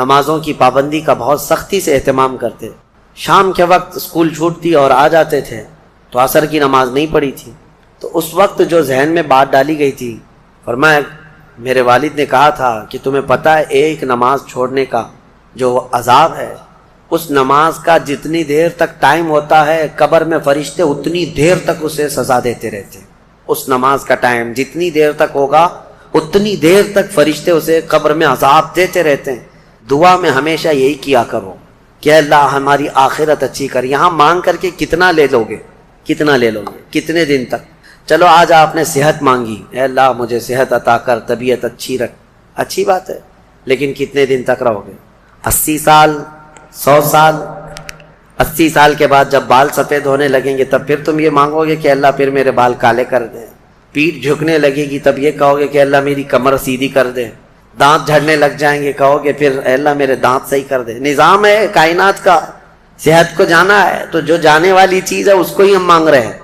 نمازوں کی پابندی کا بہت سختی سے اہتمام کرتے. شام کے وقت اسکول چھوٹتی اور آ جاتے تھے تو عصر کی نماز نہیں پڑھی تھی. تو اس وقت جو ذہن میں بات ڈالی گئی تھی، فرمایا میرے والد نے کہا تھا کہ تمہیں پتہ ہے ایک نماز چھوڑنے کا جو عذاب ہے، اس نماز کا جتنی دیر تک ٹائم ہوتا ہے قبر میں فرشتے اتنی دیر تک اسے سزا دیتے رہتے ہیں. اس نماز کا ٹائم جتنی دیر تک ہوگا اتنی دیر تک فرشتے اسے قبر میں عذاب دیتے رہتے ہیں. دعا میں ہمیشہ یہی کیا کرو کہ اللہ ہماری آخرت اچھی کر. یہاں مانگ کر کے کتنا لے لو گے، کتنا لے لو گے، کتنے دن تک؟ چلو آج آپ نے صحت مانگی، اے اللہ مجھے صحت عطا کر، طبیعت اچھی رکھ، اچھی بات ہے، لیکن کتنے دن تک رہو گے؟ 80 سال، 100 سال؟ 80 سال کے بعد جب بال سفید ہونے لگیں گے تب پھر تم یہ مانگو گے کہ اللہ پھر میرے بال کالے کر دے. پیٹھ جھکنے لگے گی تب یہ کہو گے کہ اللہ میری کمر سیدھی کر دے. دانت جھڑنے لگ جائیں گے کہو گے پھر اے اللہ میرے دانت صحیح کر دے. نظام ہے کائنات کا، صحت کو جانا ہے تو جو جانے والی چیز ہے اس کو ہی ہم مانگ رہے ہیں.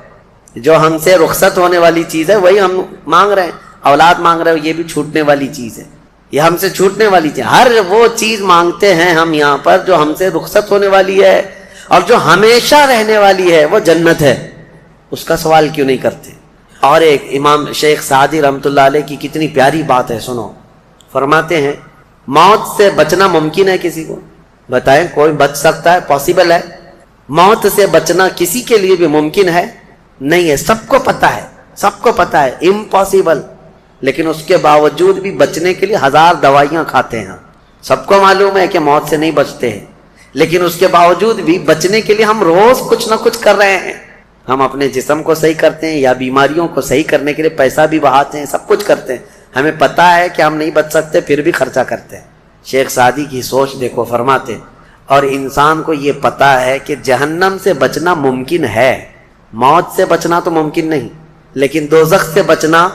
جو ہم سے رخصت ہونے والی چیز ہے وہی ہم مانگ رہے ہیں. اولاد مانگ رہے ہو، یہ بھی چھوٹنے والی چیز ہے، یہ ہم سے چھوٹنے والی چیز. ہر وہ چیز مانگتے ہیں ہم یہاں پر جو ہم سے رخصت ہونے والی ہے، اور جو ہمیشہ رہنے والی ہے وہ جنت ہے. اس کا سوال کیوں نہیں کرتے؟ اور ایک امام شیخ سعدی رحمۃ اللہ علیہ کی کتنی پیاری بات ہے، سنو. فرماتے ہیں موت سے بچنا ممکن ہے کسی کو؟ بتائیں کوئی بچ سکتا ہے؟ پاسبل ہے؟ موت سے بچنا کسی کے لیے بھی ممکن ہے؟ نہیں ہے. سب کو پتہ ہے، سب کو پتہ ہے امپاسبل. لیکن اس کے باوجود بھی بچنے کے لیے 1000 دوائیاں کھاتے ہیں. سب کو معلوم ہے کہ موت سے نہیں بچتے ہیں، لیکن اس کے باوجود بھی بچنے کے لیے ہم روز کچھ نہ کچھ کر رہے ہیں. ہم اپنے جسم کو صحیح کرتے ہیں یا بیماریوں کو صحیح کرنے کے لیے پیسہ بھی بہاتے ہیں، سب کچھ کرتے ہیں. ہمیں پتہ ہے کہ ہم نہیں بچ سکتے پھر بھی خرچہ کرتے ہیں. شیخ سعدی کی سوچ دیکھو، فرماتے اور انسان کو یہ پتہ ہے کہ جہنم سے بچنا ممکن ہے، موت سے بچنا تو ممکن نہیں، لیکن دوزخ سے بچنا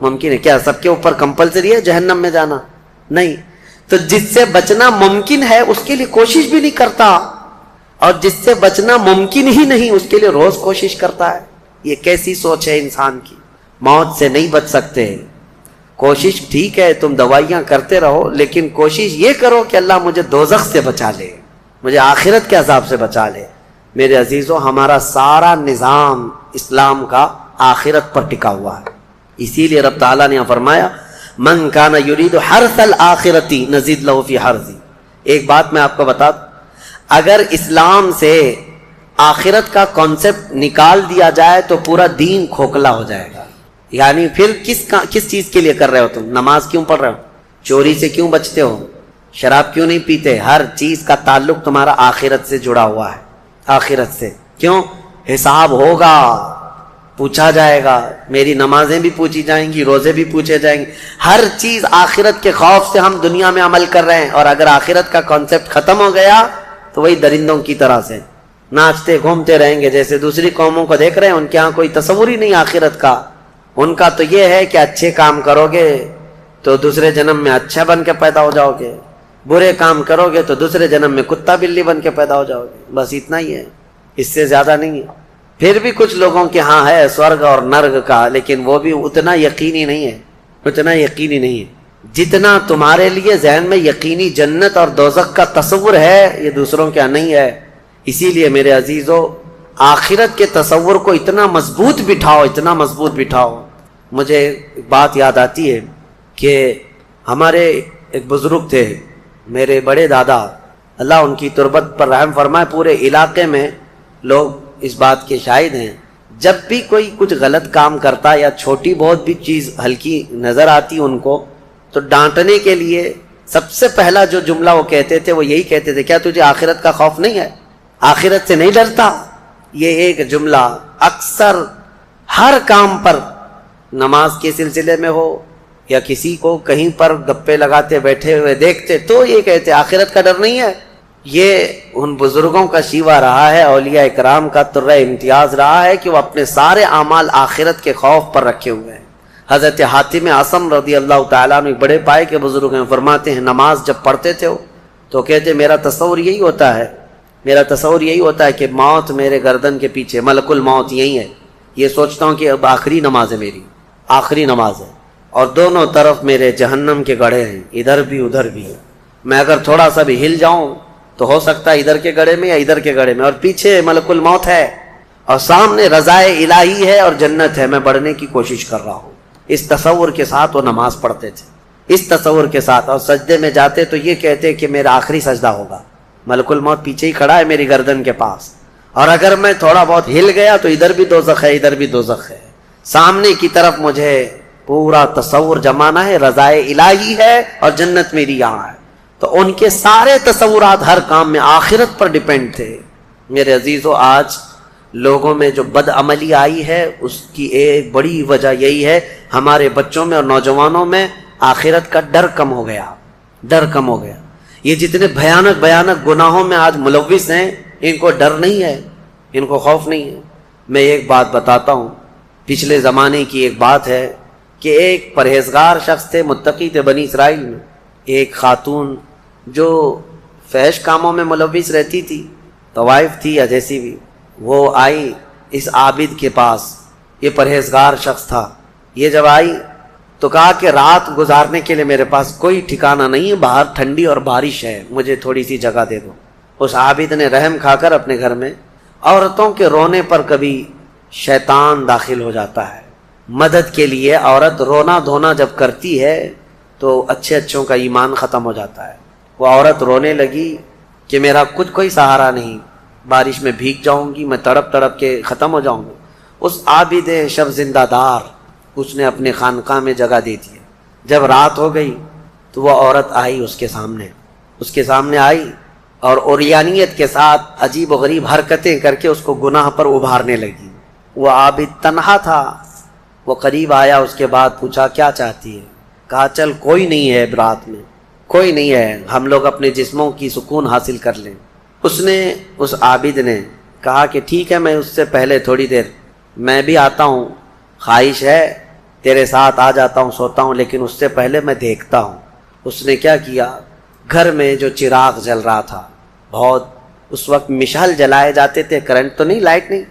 ممکن ہے. کیا سب کے اوپر کمپلسری ہے جہنم میں جانا؟ نہیں. تو جس سے بچنا ممکن ہے اس کے لیے کوشش بھی نہیں کرتا، اور جس سے بچنا ممکن ہی نہیں اس کے لیے روز کوشش کرتا ہے. یہ کیسی سوچ ہے انسان کی؟ موت سے نہیں بچ سکتے، کوشش ٹھیک ہے تم دوائیاں کرتے رہو، لیکن کوشش یہ کرو کہ اللہ مجھے دوزخ سے بچا لے، مجھے آخرت کے عذاب سے بچا لے. میرے عزیزوں، ہمارا سارا نظام اسلام کا آخرت پر ٹکا ہوا ہے. اسی لیے رب تعالیٰ نے فرمایا من کان یرید حرث الآخرۃ نزد لہ فی حرثہ. ایک بات میں آپ کو بتا دوں، اگر اسلام سے آخرت کا کانسیپٹ نکال دیا جائے تو پورا دین کھوکھلا ہو جائے گا. یعنی پھر کس چیز کے لیے کر رہے ہو تم؟ نماز کیوں پڑھ رہے ہو؟ چوری سے کیوں بچتے ہو؟ شراب کیوں نہیں پیتے؟ ہر چیز کا تعلق تمہارا آخرت سے جڑا ہوا ہے، آخرت سے. کیوں؟ حساب ہوگا، پوچھا جائے گا. میری نمازیں بھی پوچھی جائیں گی، روزے بھی پوچھے جائیں گے. ہر چیز آخرت کے خوف سے ہم دنیا میں عمل کر رہے ہیں، اور اگر آخرت کا کانسیپٹ ختم ہو گیا تو وہی درندوں کی طرح سے ناچتے گھومتے رہیں گے. جیسے دوسری قوموں کو دیکھ رہے ہیں، ان کے ہاں کوئی تصور ہی نہیں آخرت کا. ان کا تو یہ ہے کہ اچھے کام کرو گے تو دوسرے جنم میں اچھا بن کے پیدا ہو جاؤ گے، برے کام کرو گے تو دوسرے جنم میں کتا بلی بن کے پیدا ہو جاؤ گے. بس اتنا ہی ہے، اس سے زیادہ نہیں ہے. پھر بھی کچھ لوگوں کے ہاں ہے سورگ اور نرگ کا، لیکن وہ بھی اتنا یقینی نہیں ہے، اتنا یقینی نہیں ہے جتنا تمہارے لیے ذہن میں یقینی جنت اور دوزخ کا تصور ہے. یہ دوسروں کے نہیں ہے. اسی لیے میرے عزیزو، آخرت کے تصور کو اتنا مضبوط بٹھاؤ، اتنا مضبوط بٹھاؤ. مجھے ایک بات یاد آتی ہے کہ ہمارے ایک بزرگ تھے، میرے بڑے دادا، اللہ ان کی تربت پر رحم فرمائے. پورے علاقے میں لوگ اس بات کے شاہد ہیں، جب بھی کوئی کچھ غلط کام کرتا یا چھوٹی بہت بھی چیز ہلکی نظر آتی ان کو، تو ڈانٹنے کے لیے سب سے پہلا جو جملہ وہ کہتے تھے وہ یہی کہتے تھے، کیا تجھے آخرت کا خوف نہیں ہے؟ آخرت سے نہیں ڈرتا؟ یہ ایک جملہ اکثر ہر کام پر، نماز کے سلسلے میں ہو یا کسی کو کہیں پر گپے لگاتے بیٹھے ہوئے دیکھتے تو یہ کہتے آخرت کا ڈر نہیں ہے. یہ ان بزرگوں کا شیوا رہا ہے، اولیاء اکرام کا طرہ امتیاز رہا ہے کہ وہ اپنے سارے اعمال آخرت کے خوف پر رکھے ہوئے ہیں. حضرت حاتم اعصم رضی اللہ تعالیٰ عنہ بڑے پائے کے بزرگ ہیں، فرماتے ہیں نماز جب پڑھتے تھے تو کہتے میرا تصور یہی ہوتا ہے، میرا تصور یہی ہوتا ہے کہ موت میرے گردن کے پیچھے، ملک الموت یہی ہے. یہ سوچتا ہوں کہ اب آخری نماز ہے، میری آخری نماز ہے، اور دونوں طرف میرے جہنم کے گڑھے ہیں، ادھر بھی ادھر بھی. میں اگر تھوڑا سا بھی ہل جاؤں تو ہو سکتا ہے ادھر کے گڑھے میں یا ادھر کے گڑھے میں، اور پیچھے ملک الموت ہے اور سامنے رضائے الہی ہے اور جنت ہے، میں بڑھنے کی کوشش کر رہا ہوں۔ اس تصور کے ساتھ وہ نماز پڑھتے تھے، اس تصور کے ساتھ، اور سجدے میں جاتے تو یہ کہتے کہ میرا آخری سجدہ ہوگا، ملک الموت پیچھے ہی کھڑا ہے میری گردن کے پاس، اور اگر میں تھوڑا بہت ہل گیا تو ادھر بھی دوزخ ہے ادھر بھی دوزخ ہے، سامنے کی طرف مجھے پورا تصور جمانا ہے، رضائے الہی ہے اور جنت میری یہاں ہے۔ تو ان کے سارے تصورات ہر کام میں آخرت پر ڈیپینڈ تھے۔ میرے عزیزو، آج لوگوں میں جو بد عملی آئی ہے اس کی ایک بڑی وجہ یہی ہے، ہمارے بچوں میں اور نوجوانوں میں آخرت کا ڈر کم ہو گیا، ڈر کم ہو گیا۔ یہ جتنے بھیانک گناہوں میں آج ملوث ہیں، ان کو ڈر نہیں ہے، ان کو خوف نہیں ہے۔ میں ایک بات بتاتا ہوں، پچھلے زمانے کی ایک بات ہے کہ ایک پرہیزگار شخص تھے، متقی تھے بنی اسرائیل میں، ایک خاتون جو فحش کاموں میں ملوث رہتی تھی، طوائف تھی یا جیسی بھی، وہ آئی اس عابد کے پاس، یہ پرہیزگار شخص تھا۔ یہ جب آئی تو کہا کہ رات گزارنے کے لیے میرے پاس کوئی ٹھکانہ نہیں ہے، باہر ٹھنڈی اور بارش ہے، مجھے تھوڑی سی جگہ دے دو۔ اس عابد نے رحم کھا کر اپنے گھر میں عورتوں کے رونے پر کبھی شیطان داخل ہو جاتا ہے، مدد کے لیے عورت رونا دھونا جب کرتی ہے تو اچھوں کا ایمان ختم ہو جاتا ہے۔ وہ عورت رونے لگی کہ میرا کوئی سہارا نہیں، بارش میں بھیگ جاؤں گی، میں تڑپ تڑپ کے ختم ہو جاؤں گی۔ اس عابد شب زندہ دار اس نے اپنے خانقاہ میں جگہ دی تھی۔ جب رات ہو گئی تو وہ عورت آئی اس کے سامنے آئی اور اوریانیت کے ساتھ عجیب و غریب حرکتیں کر کے اس کو گناہ پر ابھارنے لگی۔ وہ عابد تنہا تھا، وہ قریب آیا، اس کے بعد پوچھا کیا چاہتی ہے؟ کہا چل کوئی نہیں ہے رات میں، کوئی نہیں ہے، ہم لوگ اپنے جسموں کی سکون حاصل کر لیں۔ اس عابد نے کہا کہ ٹھیک ہے، میں اس سے پہلے تھوڑی دیر میں بھی آتا ہوں، خواہش ہے تیرے ساتھ آ جاتا ہوں، سوتا ہوں، لیکن اس سے پہلے میں دیکھتا ہوں۔ اس نے کیا کیا، گھر میں جو چراغ جل رہا تھا، بہت اس وقت مشال جلائے جاتے تھے، کرنٹ تو نہیں، لائٹ نہیں،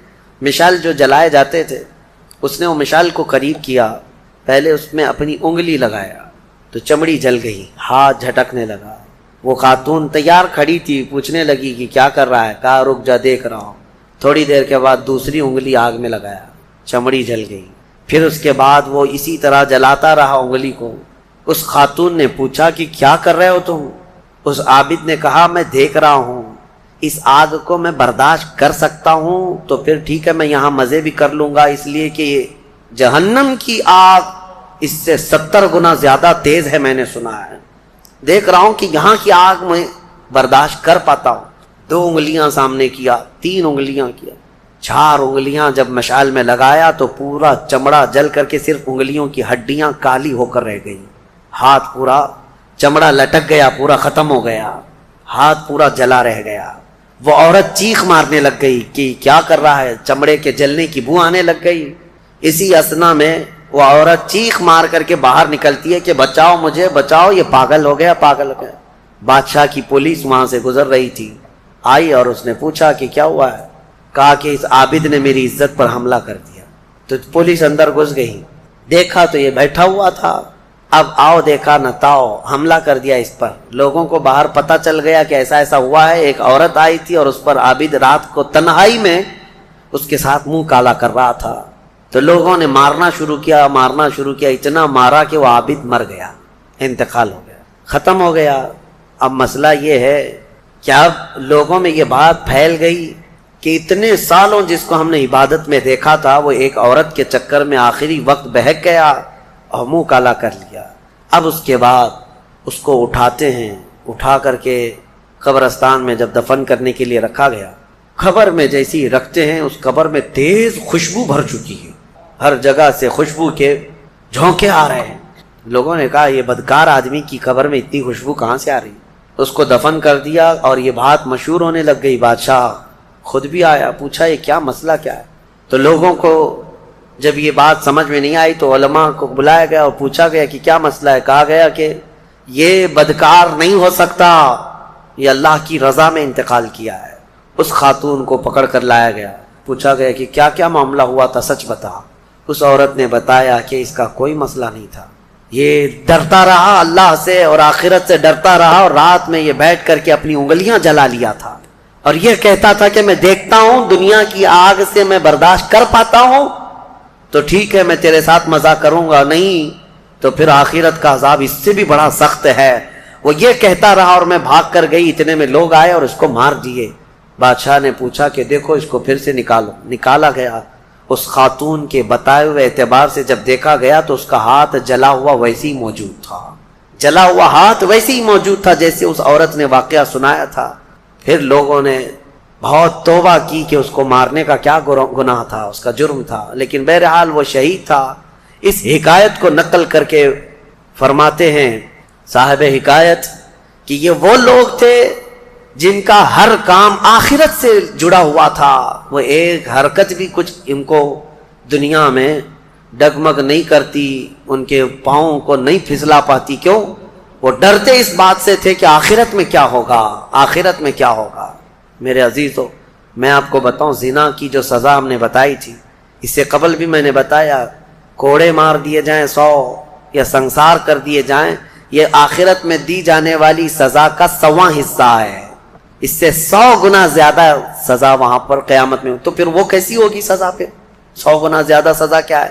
مشال جو جلائے جاتے تھے، اس نے وہ مشال کو قریب کیا، پہلے اس میں اپنی انگلی لگایا تو چمڑی جل گئی، ہاتھ جھٹکنے لگا۔ وہ خاتون تیار کھڑی تھی، پوچھنے لگی کہ کیا کر رہا ہے؟ کہا رک جا دیکھ رہا ہوں۔ تھوڑی دیر کے بعد دوسری انگلی آگ میں لگایا، چمڑی جل گئی۔ پھر اس کے بعد وہ اسی طرح جلاتا رہا انگلی کو۔ اس خاتون نے پوچھا کہ کیا کر رہے ہو تم؟ اس عابد نے کہا میں دیکھ رہا ہوں، اس آگ کو میں برداشت کر سکتا ہوں تو پھر ٹھیک ہے، میں یہاں مزے بھی کر لوں گا، اس لیے کہ جہنم کی آگ اس سے 70 گنا زیادہ تیز ہے، میں نے سنا ہے، دیکھ رہا ہوں کہ یہاں کی آگ میں برداشت کر پاتا ہوں۔ 2 انگلیاں سامنے کیا، 3 انگلیاں کیا، 4 انگلیاں جب مشعل میں لگایا تو پورا چمڑا جل کر کے صرف انگلیوں کی ہڈیاں کالی ہو کر رہ گئی، ہاتھ پورا چمڑا لٹک گیا، پورا ختم ہو گیا، ہاتھ پورا جلا رہ گیا۔ وہ عورت چیخ مارنے لگ گئی کہ کیا کر رہا ہے، چمڑے کے جلنے کی بو آنے لگ گئی۔ اسی اثنا میں وہ عورت چیخ مار کر کے باہر نکلتی ہے کہ بچاؤ مجھے، بچاؤ، یہ پاگل ہو گیا، پاگل ہو گیا۔ بادشاہ کی پولیس وہاں سے گزر رہی تھی، آئی اور اس نے پوچھا کہ کیا ہوا ہے؟ کہا کہ اس عابد نے میری عزت پر حملہ کر دیا۔ تو پولیس اندر گھس گئی، دیکھا تو یہ بیٹھا ہوا تھا، اب آؤ دیکھا نہ تاؤ، حملہ کر دیا اس پر۔ لوگوں کو باہر پتہ چل گیا کہ ایسا ایسا ہوا ہے، ایک عورت آئی تھی اور اس پر عابد رات کو تنہائی میں اس کے ساتھ منہ کالا کر رہا تھا۔ تو لوگوں نے مارنا شروع کیا، اتنا مارا کہ وہ عابد مر گیا، انتقال ہو گیا، ختم ہو گیا۔ اب مسئلہ یہ ہے کہ اب لوگوں میں یہ بات پھیل گئی کہ اتنے سالوں جس کو ہم نے عبادت میں دیکھا تھا، وہ ایک عورت کے چکر میں آخری وقت بہک گیا اور منہ کالا کر لیا۔ اب اس کے بعد اس کو اٹھاتے ہیں، اٹھا کر کے قبرستان میں جب دفن کرنے کے لیے رکھا گیا، قبر میں جیسی رکھتے ہیں، اس قبر میں تیز خوشبو بھر چکی ہے، ہر جگہ سے خوشبو کے جھونکے آ رہے ہیں۔ لوگوں نے کہا یہ بدکار آدمی کی قبر میں اتنی خوشبو کہاں سے آ رہی؟ اس کو دفن کر دیا اور یہ بات مشہور ہونے لگ گئی۔ بادشاہ خود بھی آیا، پوچھا یہ کیا مسئلہ کیا ہے؟ تو لوگوں کو جب یہ بات سمجھ میں نہیں آئی تو علماء کو بلایا گیا اور پوچھا گیا کہ کیا مسئلہ ہے؟ کہا گیا کہ یہ بدکار نہیں ہو سکتا، یہ اللہ کی رضا میں انتقال کیا ہے۔ اس خاتون کو پکڑ کر لایا گیا، پوچھا گیا کہ کیا کیا معاملہ ہوا تھا، سچ بتا۔ اس عورت نے بتایا کہ اس کا کوئی مسئلہ نہیں تھا، یہ ڈرتا رہا اللہ سے اور آخرت سے ڈرتا رہا، اور رات میں یہ بیٹھ کر کے اپنی انگلیاں جلا لیا تھا، اور یہ کہتا تھا کہ میں دیکھتا ہوں دنیا کی آگ سے میں برداشت کر پاتا ہوں تو ٹھیک ہے میں تیرے ساتھ مزہ کروں گا، نہیں تو پھر آخرت کا عذاب اس سے بھی بڑا سخت ہے۔ وہ یہ کہتا رہا اور میں بھاگ کر گئی، اتنے میں لوگ آئے اور اس کو مار دیے۔ بادشاہ نے پوچھا کہ دیکھو اس کو پھر سے نکالو، نکالا گیا۔ اس خاتون کے بتائے ہوئے اعتبار سے جب دیکھا گیا تو اس کا ہاتھ جلا ہوا ویسے ہی موجود تھا، جلا ہوا ہاتھ ویسے ہی موجود تھا جیسے اس عورت نے واقعہ سنایا تھا۔ پھر لوگوں نے بہت توبہ کی کہ اس کو مارنے کا کیا گناہ تھا، اس کا جرم تھا، لیکن بہرحال وہ شہید تھا۔ اس حکایت کو نقل کر کے فرماتے ہیں صاحب حکایت کہ یہ وہ لوگ تھے جن کا ہر کام آخرت سے جڑا ہوا تھا، وہ ایک حرکت بھی کچھ ان کو دنیا میں ڈگمگ نہیں کرتی، ان کے پاؤں کو نہیں پھسلا پاتی۔ کیوں؟ وہ ڈرتے اس بات سے تھے کہ آخرت میں کیا ہوگا، آخرت میں کیا ہوگا۔ میرے عزیزو، میں آپ کو بتاؤں زنا کی جو سزا ہم نے بتائی تھی، اس سے قبل بھی میں نے بتایا، کوڑے مار دیے جائیں 100 یا سنسار کر دیے جائیں، یہ آخرت میں دی جانے والی سزا کا 100واں حصہ ہے، اس سے 100 گنا زیادہ سزا وہاں پر قیامت میں۔ تو پھر وہ کیسی ہوگی سزا؟ پھر 100 گنا زیادہ سزا کیا ہے؟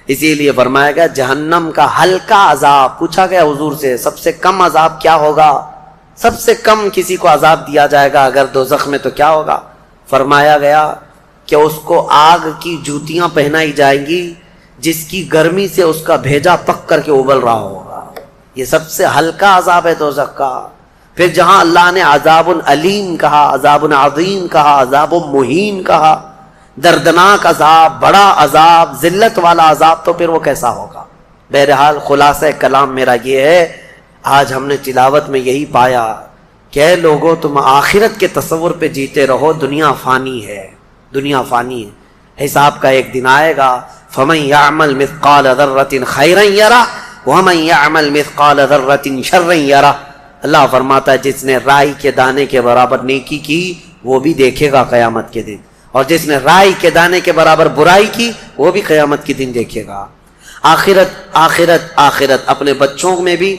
اسی لیے فرمایا گیا جہنم کا ہلکا عذاب۔ پوچھا گیا حضور سے سب سے کم عذاب کیا ہوگا، سب سے کم کسی کو عذاب دیا جائے گا اگر دوزخ میں تو کیا ہوگا؟ فرمایا گیا کہ اس کو آگ کی جوتیاں پہنائی جائیں گی جس کی گرمی سے اس کا بھیجا پک کر کے ابل رہا ہوگا۔ یہ سب سے ہلکا عذاب ہے دوزخ کا۔ پھر جہاں اللہ نے عذاب علیم کہا، عذاب عظیم کہا، عذاب مہین کہا، دردناک عذاب، بڑا عذاب، ذلت والا عذاب، تو پھر وہ کیسا ہوگا؟ بہرحال خلاصہ کلام میرا یہ ہے، آج ہم نے تلاوت میں یہی پایا کہ اے لوگوں تم آخرت کے تصور پہ جیتے رہو، دنیا فانی ہے، دنیا فانی ہے، حساب کا ایک دن آئے گا۔ فَمَن يَعْمَلْ مِثْقَالَ ذَرَّةٍ خَيْرًا يَرَهُ وَمَن يَعْمَلْ مِثْقَالَ ذَرَّةٍ شَرًّا يَرَهُ۔ اللہ فرماتا ہے جس نے رائی کے دانے کے برابر نیکی کی وہ بھی دیکھے گا قیامت کے دن، اور جس نے رائی کے دانے کے برابر برائی کی وہ بھی قیامت کے دن دیکھے گا۔ آخرت آخرت آخرت، اپنے بچوں میں بھی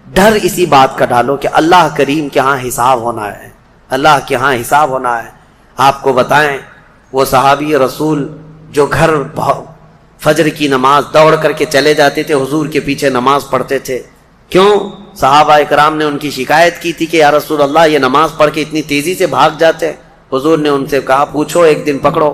ڈر اسی بات کا ڈالو کہ اللہ کریم کے ہاں حساب ہونا ہے، اللہ کے ہاں حساب ہونا ہے۔ آپ کو بتائیں وہ صحابی رسول جو گھر فجر کی نماز دوڑ کر کے چلے جاتے تھے، حضور کے پیچھے نماز پڑھتے تھے، کیوں؟ صحابہ اکرام نے ان کی شکایت کی تھی کہ یا رسول اللہ یہ نماز پڑھ کے اتنی تیزی سے بھاگ جاتے ہیں۔ حضور نے ان سے کہا پوچھو، ایک دن پکڑو۔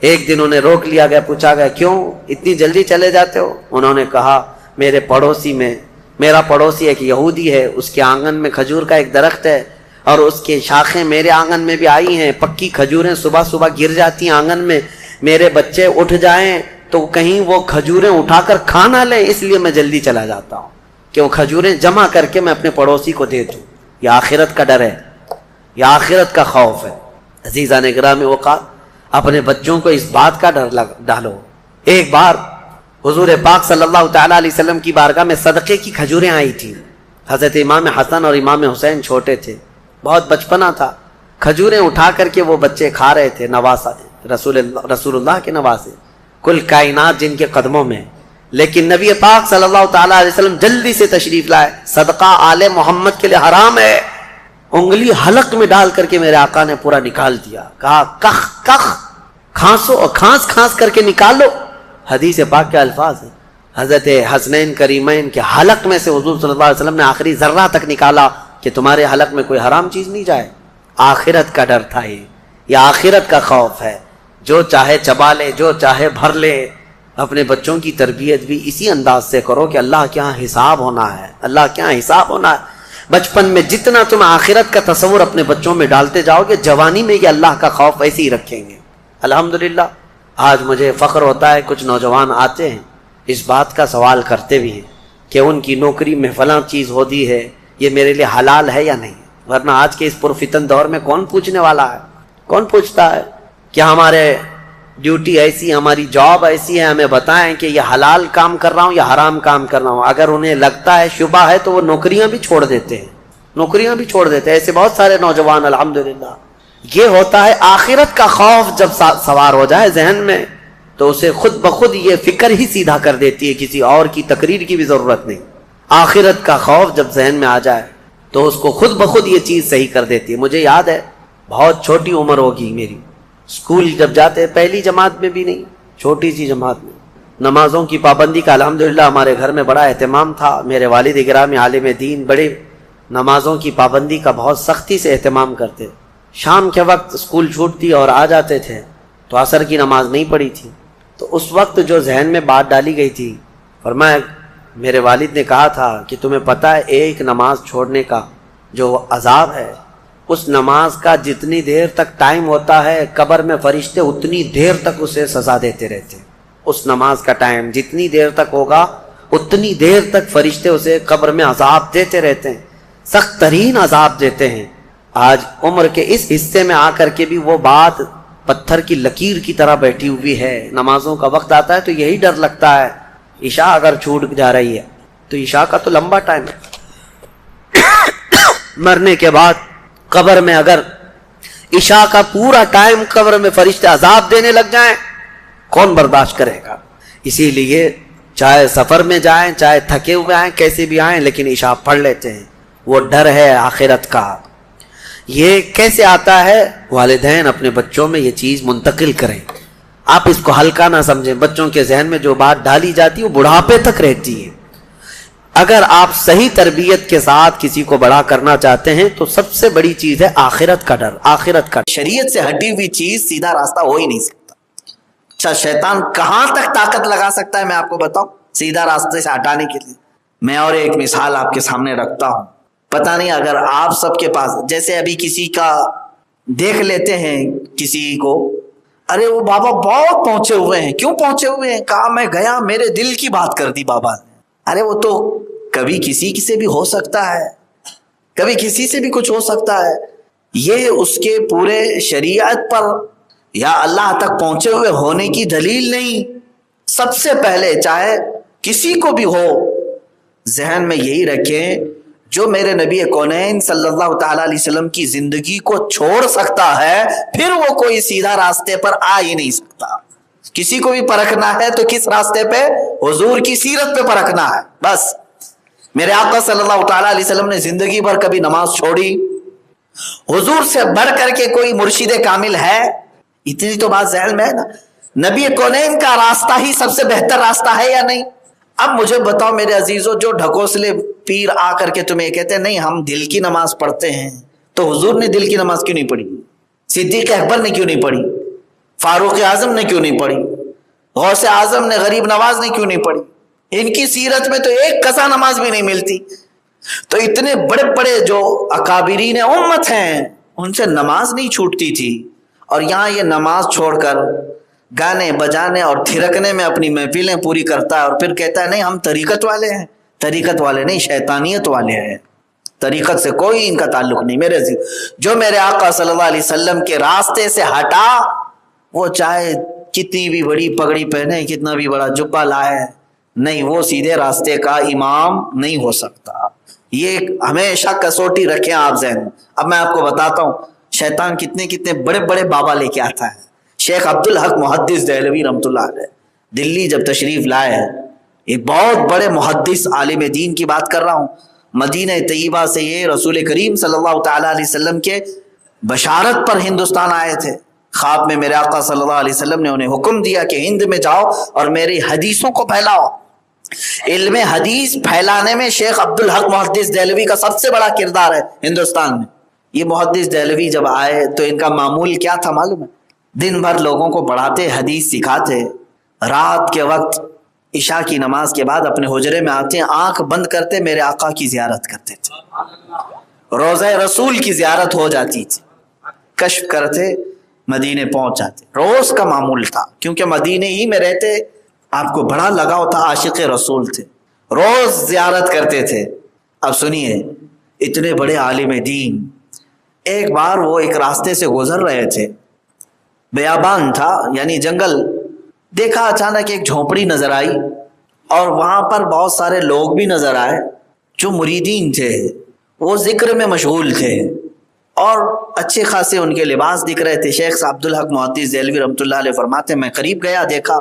ایک دن انہیں روک لیا گیا، پوچھا گیا کیوں اتنی جلدی چلے جاتے ہو؟ انہوں نے کہا میرا پڑوسی ایک یہودی ہے، اس کے آنگن میں کھجور کا ایک درخت ہے اور اس کے شاخیں میرے آنگن میں بھی آئی ہیں، پکی کھجوریں صبح صبح گر جاتی ہیں آنگن میں، میرے بچے اٹھ جائیں تو کہیں وہ کھجوریں اٹھا کر کھا نہ لیں، اس لیے میں جلدی چلا جاتا ہوں کہ وہ کھجوریں جمع کر کے میں اپنے پڑوسی کو دے دوں۔ یہ آخرت کا ڈر ہے، یہ آخرت کا خوف ہے۔ عزیزان گرامی اوقات، اپنے بچوں کو اس بات کا ڈر ڈالو۔ ایک بار حضور پاک صلی اللہ تعالیٰ علیہ وسلم کی بارگاہ میں صدقے کی کھجوریں آئی تھی۔ حضرت امام حسن اور امام حسین چھوٹے تھے، بہت بچپنا تھا، کھجوریں اٹھا کر کے وہ بچے کھا رہے تھے، نواسا رسول اللہ کے نواسے، کل کائنات جن کے قدموں میں۔ لیکن نبی پاک صلی اللہ تعالیٰ علیہ وسلم جلدی سے تشریف لائے، صدقہ آل محمد کے لیے حرام ہے۔ انگلی حلق میں ڈال کر کے میرے آقا نے پورا نکال دیا، کہا کخ کخ، کھانسو اور کھانس کھانس کر کے نکال لو۔ حدیث پاک کے الفاظ ہیں، حضرت حسنین کریمین کے حلق میں سے حضور صلی اللہ علیہ وسلم نے آخری ذرہ تک نکالا کہ تمہارے حلق میں کوئی حرام چیز نہیں جائے۔ آخرت کا ڈر تھا، یہ آخرت کا خوف ہے۔ جو چاہے چبا لے، جو چاہے بھر لے۔ اپنے بچوں کی تربیت بھی اسی انداز سے کرو کہ اللہ کے ہاں حساب ہونا ہے، اللہ کے ہاں حساب ہونا ہے۔ بچپن میں جتنا تم آخرت کا تصور اپنے بچوں میں ڈالتے جاؤ گے، جوانی میں یہ اللہ کا خوف ایسے ہی رکھیں گے۔ الحمدللہ آج مجھے فخر ہوتا ہے، کچھ نوجوان آتے ہیں اس بات کا سوال کرتے بھی ہیں کہ ان کی نوکری میں فلاں چیز ہوتی ہے، یہ میرے لیے حلال ہے یا نہیں؟ ورنہ آج کے اس پرفتن دور میں کون پوچھنے والا ہے؟ کون پوچھتا ہے؟ کیا ہمارے ڈیوٹی ایسی، ہماری جاب ایسی ہے، ہمیں بتائیں کہ یہ حلال کام کر رہا ہوں یا حرام کام کر رہا ہوں۔ اگر انہیں لگتا ہے شبہ ہے تو وہ نوکریاں بھی چھوڑ دیتے ہیں، نوکریاں بھی چھوڑ دیتے ہیں۔ ایسے بہت سارے نوجوان الحمدللہ۔ یہ ہوتا ہے آخرت کا خوف جب سوار ہو جائے ذہن میں، تو اسے خود بخود یہ فکر ہی سیدھا کر دیتی ہے، کسی اور کی تقریر کی بھی ضرورت نہیں۔ آخرت کا خوف جب ذہن میں آ جائے تو اس کو خود بخود یہ چیز صحیح کر دیتی ہے۔ مجھے یاد ہے، بہت چھوٹی عمر ہوگی میری، اسکول جب جاتے، پہلی جماعت میں بھی نہیں، چھوٹی سی جماعت میں، نمازوں کی پابندی کا الحمدللہ ہمارے گھر میں بڑا اہتمام تھا۔ میرے والد گرامی عالم دین، بڑے نمازوں کی پابندی کا بہت سختی سے اہتمام کرتے۔ شام کے وقت اسکول چھوٹتی اور آ جاتے تھے تو عصر کی نماز نہیں پڑھی تھی، تو اس وقت جو ذہن میں بات ڈالی گئی تھی، فرمایا میرے والد نے کہا تھا کہ تمہیں پتہ ہے ایک نماز چھوڑنے کا جو عذاب ہے، اس نماز کا جتنی دیر تک ٹائم ہوتا ہے قبر میں فرشتے اتنی دیر تک اسے سزا دیتے رہتے ہیں۔ اس نماز کا ٹائم جتنی دیر تک ہوگا اتنی دیر تک فرشتے اسے قبر میں عذاب دیتے رہتے ہیں، سخت ترین عذاب دیتے ہیں۔ آج عمر کے اس حصے میں آ کر کے بھی وہ بات پتھر کی لکیر کی طرح بیٹھی ہوئی ہے۔ نمازوں کا وقت آتا ہے تو یہی ڈر لگتا ہے، عشاء اگر چھوٹ جا رہی ہے تو عشاء کا تو لمبا ٹائم ہے، مرنے کے بعد قبر میں اگر عشاء کا پورا ٹائم قبر میں فرشتے عذاب دینے لگ جائیں، کون برداشت کرے گا؟ اسی لیے چاہے سفر میں جائیں، چاہے تھکے ہوئے آئیں، کیسے بھی آئیں، لیکن عشاء پڑھ لیتے ہیں۔ وہ ڈر ہے آخرت کا۔ یہ کیسے آتا ہے؟ والدین اپنے بچوں میں یہ چیز منتقل کریں، آپ اس کو ہلکا نہ سمجھیں۔ بچوں کے ذہن میں جو بات ڈالی جاتی ہے وہ بڑھاپے تک رہتی ہے۔ اگر آپ صحیح تربیت کے ساتھ کسی کو بڑا کرنا چاہتے ہیں تو سب سے بڑی چیز ہے آخرت کا ڈر، آخرت کا۔ شریعت سے ہٹی ہوئی چیز سیدھا راستہ ہو ہی نہیں سکتا۔ اچھا، شیطان کہاں تک طاقت لگا سکتا ہے میں آپ کو بتاؤں سیدھا راستے سے ہٹانے کے لیے؟ میں اور ایک مثال آپ کے سامنے رکھتا ہوں۔ پتہ نہیں اگر آپ سب کے پاس، جیسے ابھی کسی کا دیکھ لیتے ہیں کسی کو، ارے وہ بابا بہت پہنچے ہوئے ہیں، کیوں پہنچے ہوئے ہیں؟ کہا میں گیا، میرے دل کی بات کر دی بابا نے۔ ارے وہ تو کبھی کسی سے بھی ہو سکتا ہے، کبھی کسی سے بھی کچھ ہو سکتا ہے۔ یہ اس کے پورے شریعت پر یا اللہ تک پہنچے ہوئے ہونے کی دلیل نہیں۔ سب سے پہلے چاہے کسی کو بھی ہو، ذہن میں یہی رکھیں، جو میرے نبی کونین صلی اللہ تعالی علیہ وسلم کی زندگی کو چھوڑ سکتا ہے، پھر وہ کوئی سیدھا راستے پر آ ہی نہیں سکتا۔ کسی کو بھی پرکھنا ہے تو کس راستے پہ؟ حضور کی سیرت پہ پرکھنا ہے بس۔ میرے آقا صلی اللہ تعالی علیہ وسلم نے زندگی بھر کبھی نماز چھوڑی؟ حضور سے بڑھ کر کے کوئی مرشد کامل ہے؟ اتنی تو بات ذہن میں ہے نا۔ نبی کونین کا راستہ ہی سب سے بہتر راستہ ہے یا نہیں؟ اب مجھے بتاؤ میرے عزیزو، جو ڈھکوسلے پیر آ کر کے تمہیں کہتے ہیں نہیں ہم دل کی نماز پڑھتے ہیں، تو حضور نے دل کی نماز کیوں نہیں پڑھی؟ صدیق اکبر نے کیوں نہیں پڑھی؟ فاروق اعظم نے کیوں نہیں پڑھی؟ غوث اعظم نے، غریب نواز نے کیوں نہیں پڑھی؟ ان کی سیرت میں تو ایک قضا نماز بھی نہیں ملتی۔ تو اتنے بڑے بڑے جو اکابرین امت ہیں ان سے نماز نہیں چھوٹتی تھی، اور یہاں یہ نماز چھوڑ کر گانے بجانے اور تھرکنے میں اپنی محفلیں پوری کرتا ہے، اور پھر کہتا ہے نہیں ہم طریقت والے ہیں۔ طریقت والے نہیں، شیطانیت والے ہیں۔ طریقت سے کوئی ان کا تعلق نہیں۔ میرے جو میرے آقا صلی اللہ علیہ وسلم کے راستے سے ہٹا، وہ چاہے کتنی بھی بڑی پگڑی پہنے، کتنا بھی بڑا جبہ لائے، نہیں، وہ سیدھے راستے کا امام نہیں ہو سکتا۔ یہ ہمیشہ کسوٹی رکھیں آپ ذہن میں۔ اب میں آپ کو بتاتا ہوں شیطان کتنے کتنے بڑے بڑے بابا لے کے آتا ہے۔ شیخ عبدالحق محدث دہلوی رحمۃ اللہ علیہ دلی جب تشریف لائے ہیں، ایک بہت بڑے محدث عالم دین کی بات کر رہا ہوں، مدینہ طیبہ سے یہ رسول کریم صلی اللہ تعالی علیہ وسلم کے بشارت پر ہندوستان آئے تھے۔ خواب میں میرے آقا صلی اللہ علیہ وسلم نے انہیں حکم دیا کہ ہند میں جاؤ اور میری حدیثوں کو پھیلاؤ۔ علم حدیث پھیلانے میں شیخ عبدالحق محدث دہلوی کا سب سے بڑا کردار ہے ہندوستان میں۔ یہ محدث دہلوی جب آئے تو ان کا معمول کیا تھا معلوم ہے؟ دن بھر لوگوں کو پڑھاتے، حدیث سکھاتے، رات کے وقت عشاء کی نماز کے بعد اپنے حجرے میں آتے، آنکھ بند کرتے، میرے آقا کی زیارت کرتے تھے، روضہ رسول کی زیارت ہو جاتی تھی، کشف کرتے، مدینے پہنچ جاتے۔ روز کا معمول تھا، کیونکہ مدینے ہی میں رہتے، آپ کو بڑا لگاؤ تھا، عاشق رسول تھے، روز زیارت کرتے تھے۔ اب سنیے، اتنے بڑے عالم دین، ایک بار وہ ایک راستے سے گزر رہے تھے، بیابان تھا یعنی جنگل، دیکھا اچانک ایک جھونپڑی نظر آئی، اور وہاں پر بہت سارے لوگ بھی نظر آئے جو مریدین تھے، وہ ذکر میں مشغول تھے، اور اچھے خاصے ان کے لباس دکھ رہے تھے. شیخ عبدالحق محدث دہلوی رحمۃ اللہ علیہ فرماتے ہیں میں قریب گیا, دیکھا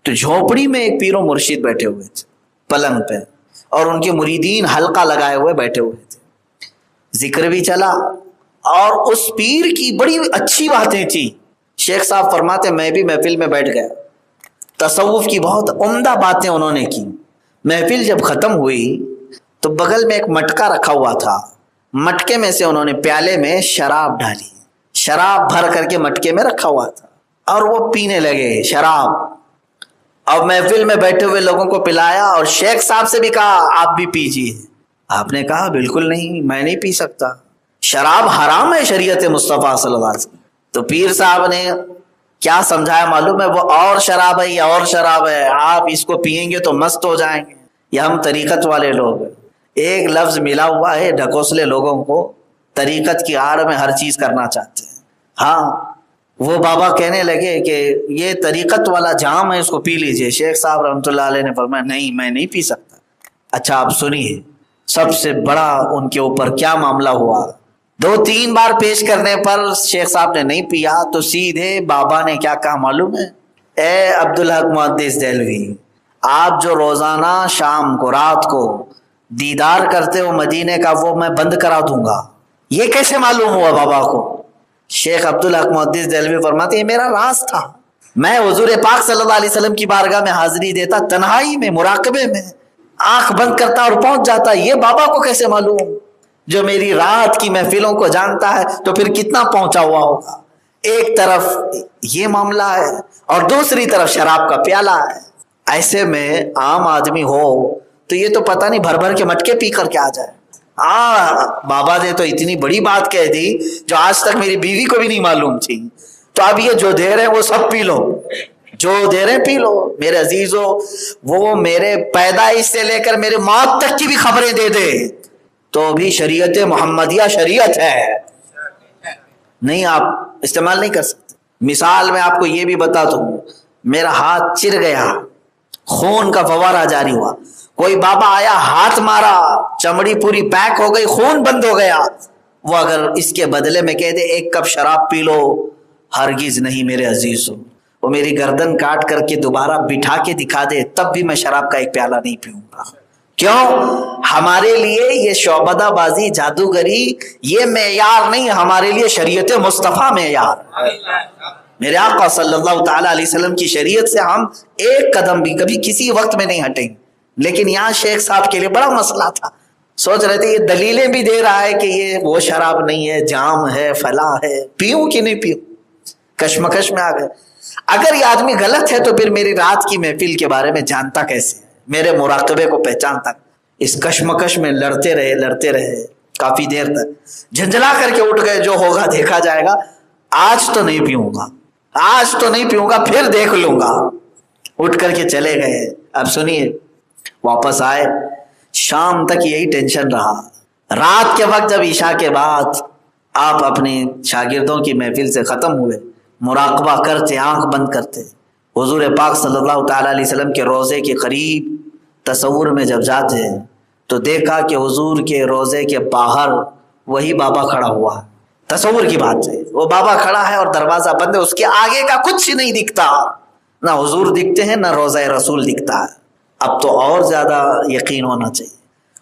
تو جھونپڑی میں ایک پیر و مرشد بیٹھے ہوئے تھے پلنگ پہ, اور ان کے مریدین حلقہ لگائے ہوئے بیٹھے ہوئے تھے. ذکر بھی چلا اور اس پیر کی بڑی اچھی باتیں تھی. شیخ صاحب فرماتے میں بھی محفل میں بیٹھ گیا, تصوف کی بہت عمدہ باتیں انہوں نے کی. محفل جب ختم ہوئی تو بغل میں ایک مٹکا رکھا ہوا تھا, مٹکے میں سے انہوں نے پیالے میں شراب ڈالی, شراب بھر کر کے مٹکے میں رکھا ہوا تھا اور وہ پینے لگے شراب. اور محفل میں بیٹھے ہوئے لوگوں کو پلایا اور شیخ صاحب سے بھی کہا آپ بھی پیجیے. آپ نے کہا بالکل نہیں, میں نہیں پی سکتا, شراب حرام ہے شریعت مصطفیٰ صلی اللہ علیہ وسلم. تو پیر صاحب نے کیا سمجھایا معلوم ہے, وہ اور شراب ہے یا اور شراب ہے, آپ اس کو پیئیں گے تو مست ہو جائیں گے. یہ ہم طریقت والے لوگ ہیں, ایک لفظ ملا ہوا ہے ڈھکوسلے لوگوں کو, طریقت کی آڑ میں ہر چیز کرنا چاہتے ہیں. ہاں وہ بابا کہنے لگے کہ یہ طریقت والا جام ہے, اس کو پی لیجئے. شیخ صاحب رحمۃ اللہ علیہ نے فرمایا نہیں میں نہیں پی سکتا. اچھا آپ سنیے سب سے بڑا ان کے اوپر کیا معاملہ ہوا. 2-3 بار پیش کرنے پر شیخ صاحب نے نہیں پیا تو سیدھے بابا نے کیا کہا معلوم ہے, اے عبدالحق محدث دہلوی, آپ جو روزانہ شام کو رات کو دیدار کرتے ہو مدینے کا وہ میں بند کرا دوں گا. یہ کیسے معلوم ہوا بابا کو؟ شیخ عبدالحق محدث دہلوی فرماتے یہ میرا راز تھا, میں حضور پاک صلی اللہ علیہ وسلم کی بارگاہ میں حاضری دیتا, تنہائی میں مراقبے میں آنکھ بند کرتا اور پہنچ جاتا. یہ بابا کو کیسے معلوم؟ جو میری رات کی محفلوں کو جانتا ہے تو پھر کتنا پہنچا ہوا ہوگا. ایک طرف یہ معاملہ ہے اور دوسری طرف شراب کا پیالہ ہے. ایسے میں عام آدمی ہو تو یہ تو پتہ نہیں بھر بھر کے مٹکے پی کر کے آ جائے. بابا نے تو اتنی بڑی بات کہہ دی جو آج تک میری بیوی کو بھی نہیں معلوم تھی. تو اب یہ جو دے رہے ہیں وہ سب پی لو, جو دے رہے ہیں پی لو. میرے عزیزو, وہ میرے پیدائش سے لے کر میرے موت تک کی بھی خبریں دے دے تو بھی شریعت محمدیہ شریعت ہے, نہیں آپ استعمال نہیں کر سکتے. مثال میں آپ کو یہ بھی بتا دوں, میرا ہاتھ چر گیا, خون کا فوارہ جاری ہوا, کوئی بابا آیا ہاتھ مارا, چمڑی پوری پیک ہو گئی, خون بند ہو گیا. وہ اگر اس کے بدلے میں کہہ دے 1 کپ شراب پی لو, ہرگز نہیں میرے عزیزو. وہ میری گردن کاٹ کر کے دوبارہ بٹھا کے دکھا دے تب بھی میں شراب کا 1 پیالہ نہیں پیوں گا. کیوں؟ ہمارے لیے یہ شعبدہ بازی جادوگری یہ معیار نہیں, ہمارے لیے شریعت مصطفیٰ معیار. میرے آقا صلی اللہ تعالی علیہ وسلم کی شریعت سے ہم 1 قدم بھی کبھی کسی وقت میں نہیں ہٹیں. لیکن یہاں شیخ صاحب کے لیے بڑا مسئلہ تھا, سوچ رہے تھے یہ دلیلیں بھی دے رہا ہے کہ یہ وہ شراب نہیں ہے, جام ہے, فلاں ہے, پیوں کہ نہیں پیوں, کشمکش میں آ گئے. اگر یہ آدمی غلط ہے تو پھر میری رات کی محفل کے بارے میں جانتا کیسے, میرے مراقبے کو پہچانتا؟ اس کشمکش میں لڑتے رہے کافی دیر تک, جھنجھلا کر کے اٹھ گئے, جو ہوگا دیکھا جائے گا, آج تو نہیں پیوں گا, پھر دیکھ لوں گا. اٹھ کر کے چلے گئے. اب سنیے, واپس آئے, شام تک یہی ٹینشن رہا. رات کے وقت جب عشاء کے بعد آپ اپنے شاگردوں کی محفل سے ختم ہوئے, مراقبہ کرتے, آنکھ بند کرتے, حضور پاک صلی اللہ تعالی علیہ وسلم کے روضے کے قریب تصور میں جب جاتے تو دیکھا کہ حضور کے روضے کے باہر وہی بابا کھڑا ہوا ہے. تصور کی بات ہے, وہ بابا کھڑا ہے اور دروازہ بند ہے, اس کے آگے کا کچھ نہیں دکھتا, نہ حضور دکھتے ہیں نہ روضہ رسول دکھتا ہے. اب تو اور زیادہ یقین ہونا چاہیے.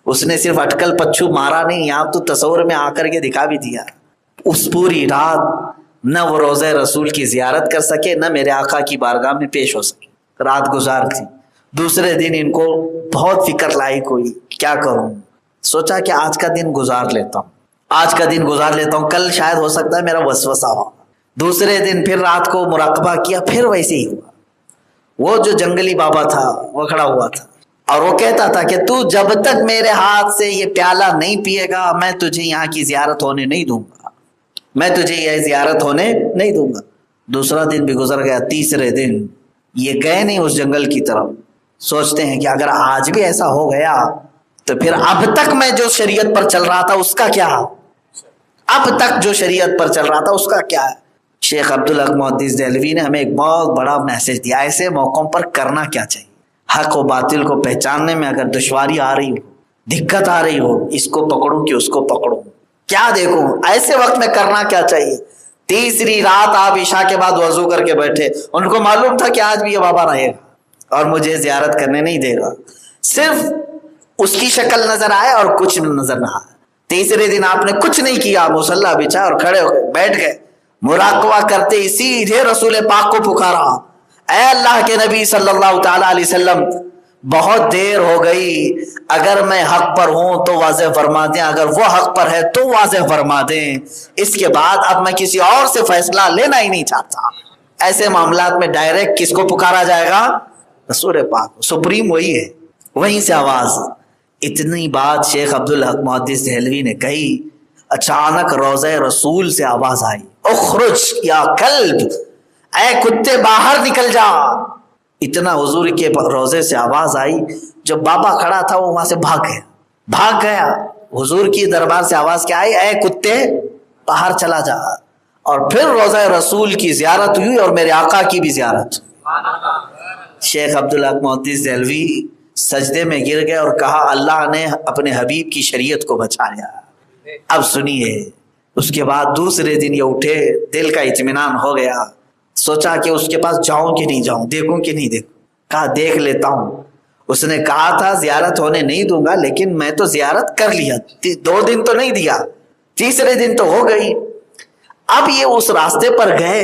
اس نے صرف اٹکل پچھو مارا نہیں, یہاں تو تصور میں آ کر کے دکھا بھی دیا. اس پوری رات نہ وہ روضہ رسول کی زیارت کر سکے نہ میرے آقا کی بارگاہ میں پیش ہو سکے. رات گزار تھی. دوسرے دن ان کو بہت فکر لائی, کوئی کیا کروں. سوچا کہ آج کا دن گزار لیتا ہوں, کل شاید ہو سکتا ہے میرا وسوسہ ہو. دوسرے دن پھر رات کو مراقبہ کیا, پھر ویسے ہی ہوا. وہ جو جنگلی بابا تھا وہ کھڑا ہوا تھا اور وہ کہتا تھا کہ تو جب تک میرے ہاتھ سے یہ پیالہ نہیں پیے گا میں تجھے یہاں کی زیارت ہونے نہیں دوں گا. دوسرا دن بھی گزر گیا. تیسرے دن یہ گئے نہیں اس جنگل کی طرف. سوچتے ہیں کہ اگر آج بھی ایسا ہو گیا تو پھر اب تک میں جو شریعت پر چل رہا تھا اس کا کیا ہے. شیخ عبدالحق محدث دہلوی نے ہمیں ایک بہت بڑا میسج دیا. ایسے موقعوں پر کرنا کیا چاہیے. حق و باطل کو پہچاننے میں اگر دشواری آ رہی ہو, دقت آ رہی ہو, اس کو پکڑوں کہ اس کو پکڑوں, کیا دیکھوں؟ ایسے وقت میں کرنا کیا چاہیے؟ تیسری رات آپ عشاء کے بعد وضو کر کے بیٹھے، ان کو معلوم تھا کہ آج بھی یہ بابا رہے گا اور مجھے زیارت کرنے نہیں دے گا، صرف اس کی شکل نظر آئے اور کچھ نظر نہ آئے۔ تیسرے دن آپ نے کچھ نہیں کیا، مصلی بچھا اور کھڑے ہو گئے، بیٹھ گئے، مراقبہ کرتے سیدھے رسول پاک کو پکارا، اے اللہ کے نبی صلی اللہ تعالی علیہ وسلم، بہت دیر ہو گئی، اگر میں حق پر ہوں تو واضح فرما دیں، اگر وہ حق پر ہے تو واضح فرما دیں، اس کے بعد اب میں کسی اور سے فیصلہ لینا ہی نہیں چاہتا۔ ایسے معاملات میں ڈائریکٹ کس کو پکارا جائے گا؟ رسول پاک، سپریم وہی ہے۔ وہیں سے آواز، اتنی بات شیخ عبدالحق محدث دہلوی نے کہی، اچانک روضہ رسول سے آواز آئی، اخرج یا کلب، اے کتے باہر نکل جا۔ اتنا حضور کے روضے سے آواز آئی، جو بابا کھڑا تھا وہ وہاں سے بھاگ گیا۔ حضور کی دربار سے آواز کیا آئی؟ اے کتے باہر چلا جا۔ اور پھر روضہ رسول کی زیارت ہوئی اور میرے آقا کی بھی زیارت ہوئی۔ شیخ عبدالحق محدث دہلوی سجدے میں گر گئے اور کہا، اللہ نے اپنے حبیب کی شریعت کو بچایا۔ اب سنیے، اس کے بعد دوسرے دن یہ اٹھے، دل کا اطمینان ہو گیا، سوچا کہ اس کے پاس جاؤں کہ نہیں جاؤں، دیکھوں کہ نہیں دیکھوں، کہا دیکھ لیتا ہوں۔ اس نے کہا تھا زیارت ہونے نہیں دوں گا، لیکن میں تو زیارت کر لیا، 2 دن تو نہیں دیا، تیسرے دن تو ہو گئی۔ اب یہ اس راستے پر گئے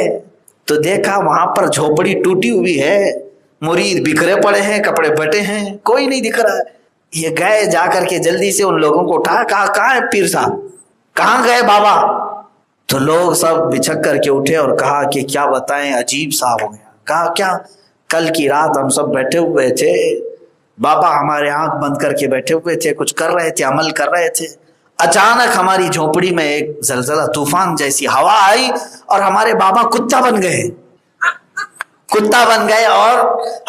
تو دیکھا وہاں پر جھوپڑی ٹوٹی ہوئی ہے، مرید بکھرے پڑے ہیں، کپڑے بٹے ہیں، کوئی نہیں دکھ رہا ہے۔ یہ گئے، جا کر کے جلدی سے ان لوگوں کو اٹھا، کہا کہاں ہے پیر صاحب، کہاں گئے بابا؟ تو لوگ سب بچھک کر کے اٹھے اور کہا کہ کیا بتائیں، عجیب سا ہو گیا۔ کہا کیا؟ کل کی رات ہم سب بیٹھے ہوئے تھے، بابا ہمارے آنکھ بند کر کے بیٹھے ہوئے تھے، کچھ کر رہے تھے، عمل کر رہے تھے، اچانک ہماری جھونپڑی میں ایک زلزلہ، طوفان جیسی ہوا آئی اور ہمارے بابا کتا بن گئے اور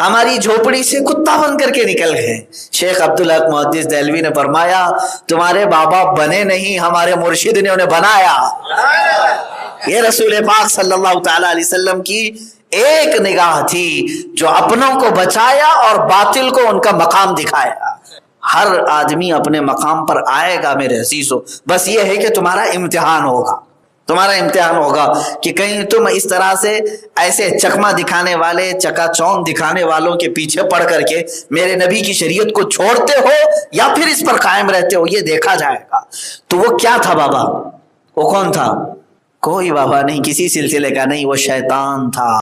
ہماری جھونپڑی سے کتا بن کر کے نکل گئے۔ شیخ عبدالحق محدث دہلوی نے فرمایا، تمہارے بابا بنے نہیں، ہمارے مرشد نے انہیں بنایا۔ یہ رسول پاک صلی اللہ تعالی علیہ وسلم کی ایک نگاہ تھی جو اپنوں کو بچایا اور باطل کو ان کا مقام دکھایا۔ ہر آدمی اپنے مقام پر آئے گا میرے عزیزو، بس یہ ہے کہ تمہارا امتحان ہوگا کہ کہیں تم اس طرح سے ایسے چکما دکھانے والے، چکا چوند دکھانے والوں کے پیچھے پڑ کر کے میرے نبی کی شریعت کو چھوڑتے ہو یا پھر اس پر قائم رہتے ہو، یہ دیکھا جائے گا۔ تو وہ کیا تھا بابا؟ وہ کون تھا؟ کوئی بابا نہیں، کسی سلسلے کا نہیں، وہ شیطان تھا۔